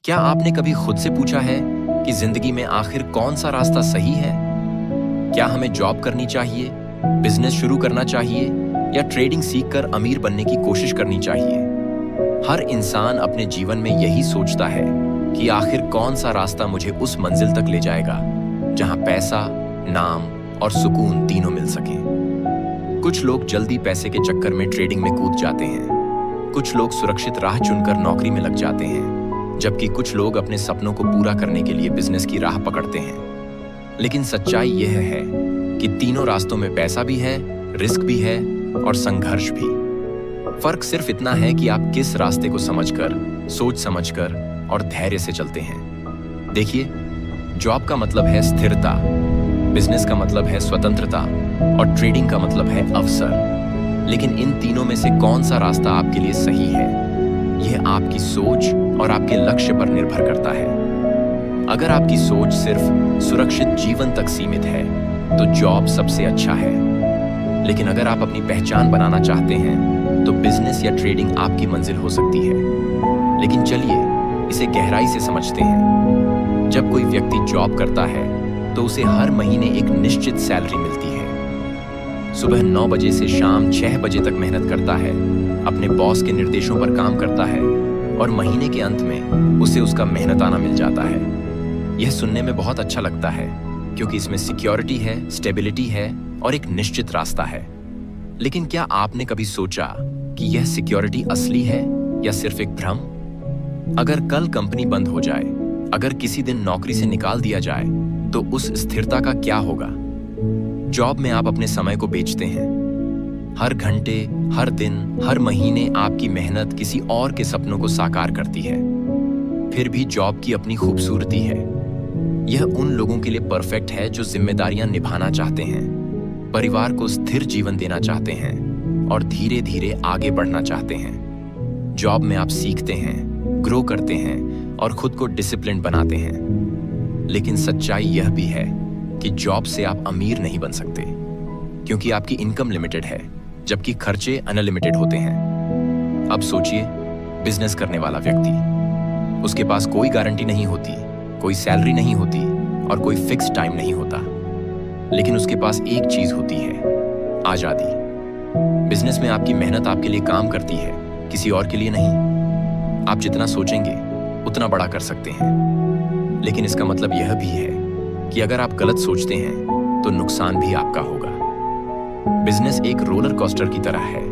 क्या आपने कभी खुद से पूछा है कि जिंदगी में आखिर कौन सा रास्ता सही है? क्या हमें जॉब करनी चाहिए, बिजनेस शुरू करना चाहिए या ट्रेडिंग सीखकर अमीर बनने की कोशिश करनी चाहिए? हर इंसान अपने जीवन में यही सोचता है कि आखिर कौन सा रास्ता मुझे उस मंजिल तक ले जाएगा जहां पैसा, नाम और सुकून तीनों मिल सकें। कुछ लोग जल्दी पैसे के चक्कर में ट्रेडिंग में कूद जाते हैं, कुछ लोग सुरक्षित राह चुनकर नौकरी में लग जाते हैं, जबकि कुछ लोग अपने सपनों को पूरा करने के लिए बिजनेस की राह पकड़ते हैं। लेकिन सच्चाई यह है कि तीनों रास्तों में पैसा भी है, रिस्क भी है और संघर्ष भी। फर्क सिर्फ इतना है कि आप किस रास्ते को समझकर, सोच समझकर और धैर्य से चलते हैं। देखिए, जॉब का मतलब है स्थिरता, बिजनेस का मतलब है स्वतंत्रता और ट्रेडिंग का मतलब है अवसर। लेकिन इन तीनों में से कौन सा रास्ता आपके लिए सही है, यह आपकी सोच और आपके लक्ष्य पर निर्भर करता है। अगर आपकी सोच सिर्फ सुरक्षित जीवन तक सीमित है, तो जॉब सबसे अच्छा है। लेकिन अगर आप अपनी पहचान बनाना चाहते हैं, तो बिजनेस या ट्रेडिंग आपकी मंजिल हो सकती है। लेकिन चलिए इसे गहराई से समझते हैं। जब कोई व्यक्ति जॉब करता है, तो उसे हर महीने एक निश्चित सैलरी मिलती है। सुबह 9 बजे से शाम 6 बजे तक मेहनत करता है, अपने बॉस के निर्देशों पर काम करता है और महीने के अंत में उसे उसका मेहनताना मिल जाता है। यह सुनने में बहुत अच्छा लगता है, क्योंकि इसमें सिक्योरिटी है, स्टेबिलिटी है और एक निश्चित रास्ता है। लेकिन क्या आपने कभी सोचा कि यह सिक्योरिटी असली है या सिर्फ एक भ्रम? अगर कल कंपनी बंद हो जाए, अगर किसी दिन नौकरी से निकाल दिया जाए, तो उस स्थिरता का क्या होगा? जॉब में आप अपने समय को बेचते हैं। हर घंटे, हर दिन, हर महीने आपकी मेहनत किसी और के सपनों को साकार करती है। फिर भी जॉब की अपनी खूबसूरती है। यह उन लोगों के लिए परफेक्ट है जो जिम्मेदारियां निभाना चाहते हैं, परिवार को स्थिर जीवन देना चाहते हैं और धीरे धीरे आगे बढ़ना चाहते हैं। जॉब में आप सीखते हैं, ग्रो करते हैं और खुद को डिसिप्लिन बनाते हैं। लेकिन सच्चाई यह भी है कि जॉब से आप अमीर नहीं बन सकते, क्योंकि आपकी इनकम लिमिटेड है, जबकि खर्चे अनलिमिटेड होते हैं। अब सोचिए, बिजनेस करने वाला व्यक्ति, उसके पास कोई गारंटी नहीं होती, कोई सैलरी नहीं होती और कोई फिक्स टाइम नहीं होता। लेकिन उसके पास एक चीज होती है, आजादी। बिजनेस में आपकी मेहनत आपके लिए काम करती है, किसी और के लिए नहीं। आप जितना सोचेंगे उतना बड़ा कर सकते हैं। लेकिन इसका मतलब यह भी है कि अगर आप गलत सोचते हैं, तो नुकसान भी आपका होगा। बिजनेस एक रोलर कोस्टर की तरह है,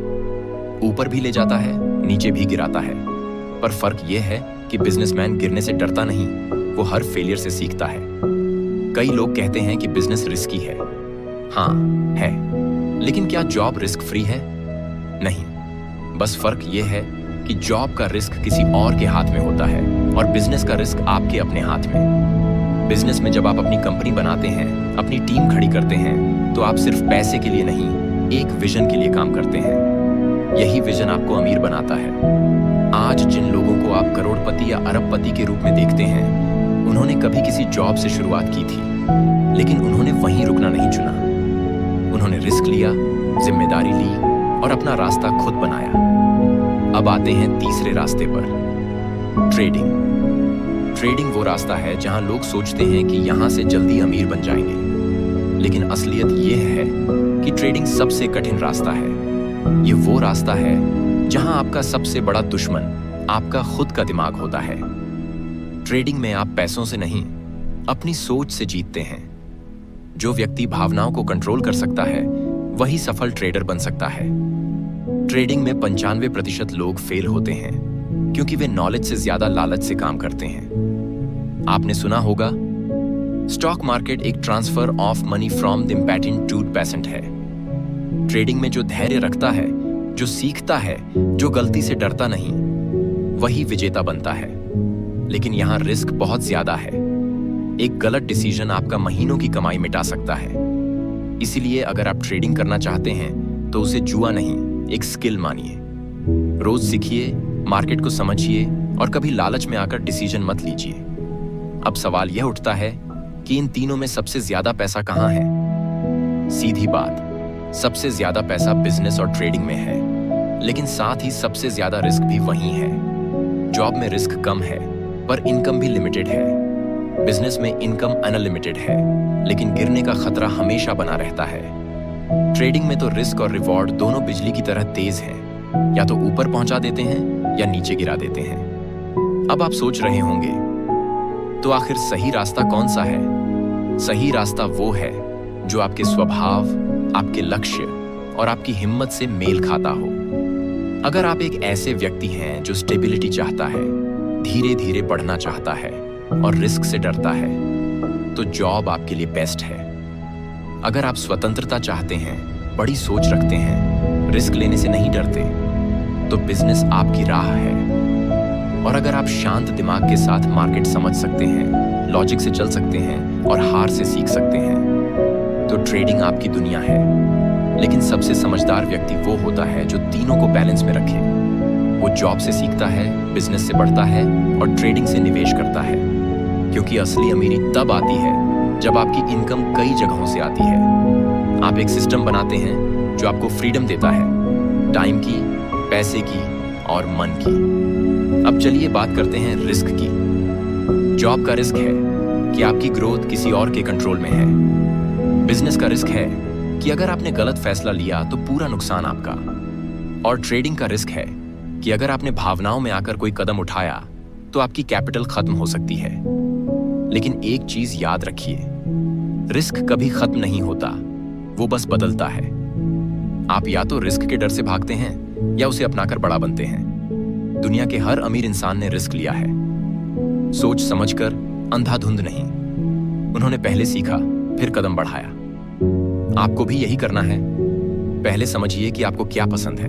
ऊपर भी ले जाता है, नीचे भी गिराता है। पर फर्क यह है कि बिजनेसमैन गिरने से डरता नहीं, वो हर फेलियर से सीखता है। कई लोग कहते हैं कि बिजनेस रिस्की है। हाँ, है। लेकिन क्या जॉब रिस्क फ्री है? नहीं। बस फर्क यह है कि जॉब का रिस्क किसी और के हाथ में होता है और बिजनेस का रिस्क आपके अपने हाथ में। बिजनेस में जब आप अपनी कंपनी बनाते हैं, अपनी टीम खड़ी करते हैं, तो आप सिर्फ पैसे के लिए नहीं, एक विजन के लिए काम करते हैं। यही विजन आपको अमीर बनाता है। आज जिन लोगों को आप करोड़पति या अरबपति के रूप में देखते हैं, उन्होंने कभी किसी जॉब से शुरुआत की थी, लेकिन उन्होंने वहीं रुकना नहीं चुना। उन्होंने रिस्क लिया, जिम्मेदारी ली और अपना रास्ता खुद बनाया। अब आते हैं तीसरे रास्ते पर, ट्रेडिंग। ट्रेडिंग वो रास्ता है जहां लोग सोचते हैं कि यहां से जल्दी अमीर बन जाएंगे। लेकिन असलियत यह है कि ट्रेडिंग सबसे कठिन रास्ता है। ये वो रास्ता है जहां आपका सबसे बड़ा दुश्मन आपका खुद का दिमाग होता है। ट्रेडिंग में आप पैसों से नहीं, अपनी सोच से जीतते हैं। जो व्यक्ति भावनाओं को कंट्रोल कर सकता है, वही सफल ट्रेडर बन सकता है। ट्रेडिंग में 95% लोग फेल होते हैं, क्योंकि वे नॉलेज से ज्यादा लालच से काम करते हैं। आपने सुना होगा, स्टॉक मार्केट एक transfer of money from the impatient to patient है। ट्रेडिंग में जो धैर्य रखता है, जो सीखता है, जो गलती से डरता नहीं, वही विजेता बनता है। लेकिन यहां रिस्क बहुत ज्यादा है। एक गलत डिसीजन आपका महीनों की कमाई मिटा सकता है। इसीलिए अगर आप ट्रेडिंग करना चाहते हैं, तो उसे जुआ नहीं, एक स्किल मानिए। रोज सीखिए, मार्केट को समझिए और कभी लालच में आकर डिसीजन मत लीजिए। अब सवाल यह उठता है कि इन तीनों में सबसे ज्यादा पैसा कहां है? सीधी बात, सबसे ज्यादा पैसा बिजनेस और ट्रेडिंग में है, लेकिन साथ ही सबसे ज्यादा रिस्क भी वहीं है। जॉब में रिस्क कम है, पर इनकम भी लिमिटेड है। बिजनेस में इनकम अनलिमिटेड है, लेकिन गिरने का खतरा हमेशा बना रहता है। ट्रेडिंग में तो रिस्क और रिवॉर्ड दोनों बिजली की तरह तेज हैं, या तो ऊपर पहुंचा देते हैं या नीचे गिरा देते हैं। अब आप सोच रहे होंगे, तो आखिर सही रास्ता कौन सा है? सही रास्ता वो है जो आपके स्वभाव, आपके लक्ष्य और आपकी हिम्मत से मेल खाता हो। अगर आप एक ऐसे व्यक्ति हैं जो स्टेबिलिटी चाहता है, धीरे धीरे बढ़ना चाहता है और रिस्क से डरता है, तो जॉब आपके लिए बेस्ट है। अगर आप स्वतंत्रता चाहते हैं, बड़ी सोच रखते हैं, रिस्क लेने से नहीं डरते, तो बिजनेस आपकी राह है। और अगर आप शांत दिमाग के साथ मार्केट समझ सकते हैं, लॉजिक से चल सकते हैं और हार से सीख सकते हैं, तो ट्रेडिंग आपकी दुनिया है। लेकिन सबसे समझदार व्यक्ति वो होता है जो तीनों को बैलेंस में रखे। वो जॉब से सीखता है, बिजनेस से बढ़ता है और ट्रेडिंग से निवेश करता है। क्योंकि असली अमीरी तब आती है जब आपकी इनकम कई जगहों से आती है। आप एक सिस्टम बनाते हैं जो आपको फ्रीडम देता है, टाइम की, पैसे की और मन की। अब चलिए बात करते हैं रिस्क की। जॉब का रिस्क है कि आपकी ग्रोथ किसी और के कंट्रोल में है। बिजनेस का रिस्क है कि अगर आपने गलत फैसला लिया तो पूरा नुकसान आपका। और ट्रेडिंग का रिस्क है कि अगर आपने भावनाओं में आकर कोई कदम उठाया तो आपकी कैपिटल खत्म हो सकती है। लेकिन एक चीज याद रखिए, रिस्क कभी खत्म नहीं होता, वो बस बदलता है। आप या तो रिस्क के डर से भागते हैं या उसे अपनाकर बड़ा बनते हैं। दुनिया के हर अमीर इंसान ने रिस्क लिया है, सोच समझकर, अंधाधुंध नहीं। उन्होंने पहले सीखा, फिर कदम बढ़ाया। आपको भी यही करना है। पहले समझिए कि आपको क्या पसंद है,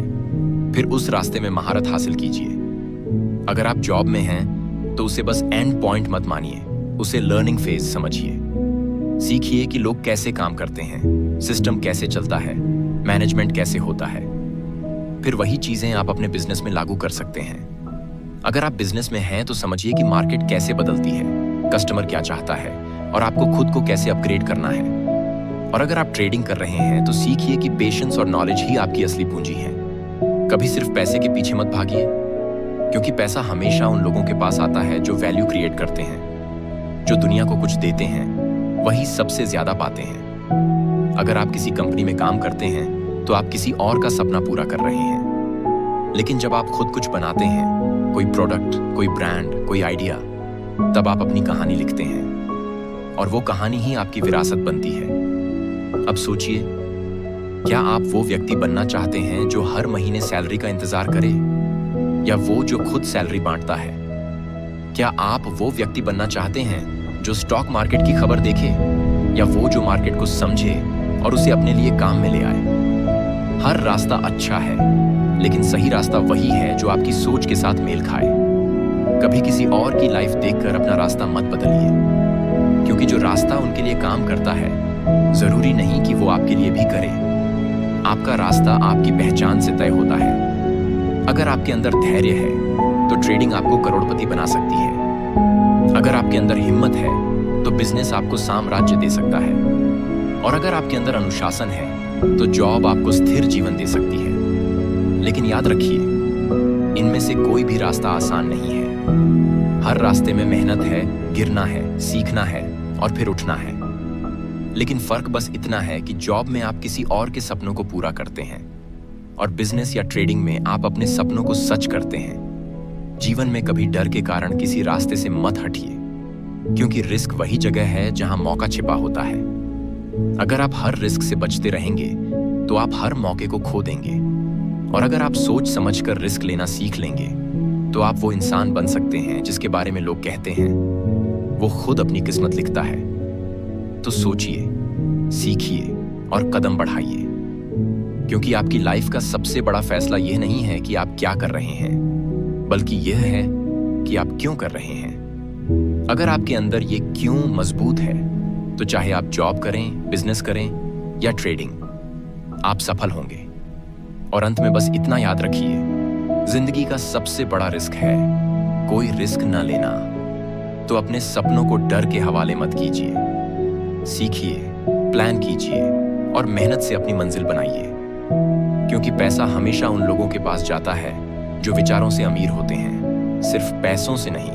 फिर उस रास्ते में महारत हासिल कीजिए। अगर आप जॉब में हैं तो उसे बस एंड पॉइंट मत मानिए, उसे लर्निंग फेज समझिए। सीखिए कि लोग कैसे काम करते हैं, सिस्टम कैसे चलता है, मैनेजमेंट कैसे होता है। फिर वही चीजें आप अपने बिजनेस में लागू कर सकते हैं। अगर आप बिजनेस में हैं तो समझिए कि मार्केट कैसे बदलती है, कस्टमर क्या चाहता है और आपको खुद को कैसे अपग्रेड करना है। और अगर आप ट्रेडिंग कर रहे हैं तो सीखिए कि पेशेंस और नॉलेज ही आपकी असली पूंजी है। कभी सिर्फ पैसे के पीछे मत भागिए, क्योंकि पैसा हमेशा उन लोगों के पास आता है जो वैल्यू क्रिएट करते हैं। जो दुनिया को कुछ देते हैं वही सबसे ज्यादा पाते हैं। अगर आप किसी कंपनी में काम करते हैं तो आप किसी और का सपना पूरा कर रहे हैं। लेकिन जब आप खुद कुछ बनाते हैं, कोई प्रोडक्ट, कोई ब्रांड, कोई आइडिया, तब आप अपनी कहानी लिखते हैं और वो कहानी ही आपकी विरासत बनती है। अब सोचिए, क्या आप वो व्यक्ति बनना चाहते हैं जो हर महीने सैलरी का इंतजार करे, या वो जो खुद सैलरी बांटता है? क्या आप वो व्यक्ति बनना चाहते हैं जो स्टॉक मार्केट की खबर देखे, या वो जो मार्केट को समझे और उसे अपने लिए काम में ले आए? हर रास्ता अच्छा है, लेकिन सही रास्ता वही है जो आपकी सोच के साथ मेल खाए। कभी किसी और की लाइफ देखकर अपना रास्ता मत बदलिए, क्योंकि जो रास्ता उनके लिए काम करता है जरूरी नहीं कि वो आपके लिए भी करे। आपका रास्ता आपकी पहचान से तय होता है। अगर आपके अंदर धैर्य है तो ट्रेडिंग आपको करोड़पति बना सकती है। अगर आपके अंदर हिम्मत है तो बिजनेस आपको साम्राज्य दे सकता है। और अगर आपके अंदर अनुशासन है तो जॉब आपको स्थिर जीवन दे सकती है। लेकिन याद रखिए, इनमें से कोई भी रास्ता आसान नहीं है। हर रास्ते में मेहनत है, गिरना है, सीखना है और फिर उठना है। लेकिन फर्क बस इतना है कि जॉब में आप किसी और के सपनों को पूरा करते हैं और बिजनेस या ट्रेडिंग में आप अपने सपनों को सच करते हैं। जीवन में कभी डर के कारण किसी रास्ते से मत हटिए, क्योंकि रिस्क वही जगह है जहां मौका छिपा होता है। अगर आप हर रिस्क से बचते रहेंगे तो आप हर मौके को खो देंगे। और अगर आप सोच समझकर रिस्क लेना सीख लेंगे तो आप वो इंसान बन सकते हैं जिसके बारे में लोग कहते हैं वो खुद अपनी किस्मत लिखता है। तो सोचिए, सीखिए और कदम बढ़ाइए, क्योंकि आपकी लाइफ का सबसे बड़ा फैसला यह नहीं है कि आप क्या कर रहे हैं, बल्कि यह है कि आप क्यों कर रहे हैं। अगर आपके अंदर ये क्यों मजबूत है तो चाहे आप जॉब करें, बिजनेस करें या ट्रेडिंग, आप सफल होंगे। और अंत में बस इतना याद रखिए, जिंदगी का सबसे बड़ा रिस्क है कोई रिस्क न लेना। तो अपने सपनों को डर के हवाले मत कीजिए। सीखिए, प्लान कीजिए और मेहनत से अपनी मंजिल बनाइए, क्योंकि पैसा हमेशा उन लोगों के पास जाता है जो विचारों से अमीर होते हैं, सिर्फ पैसों से नहीं।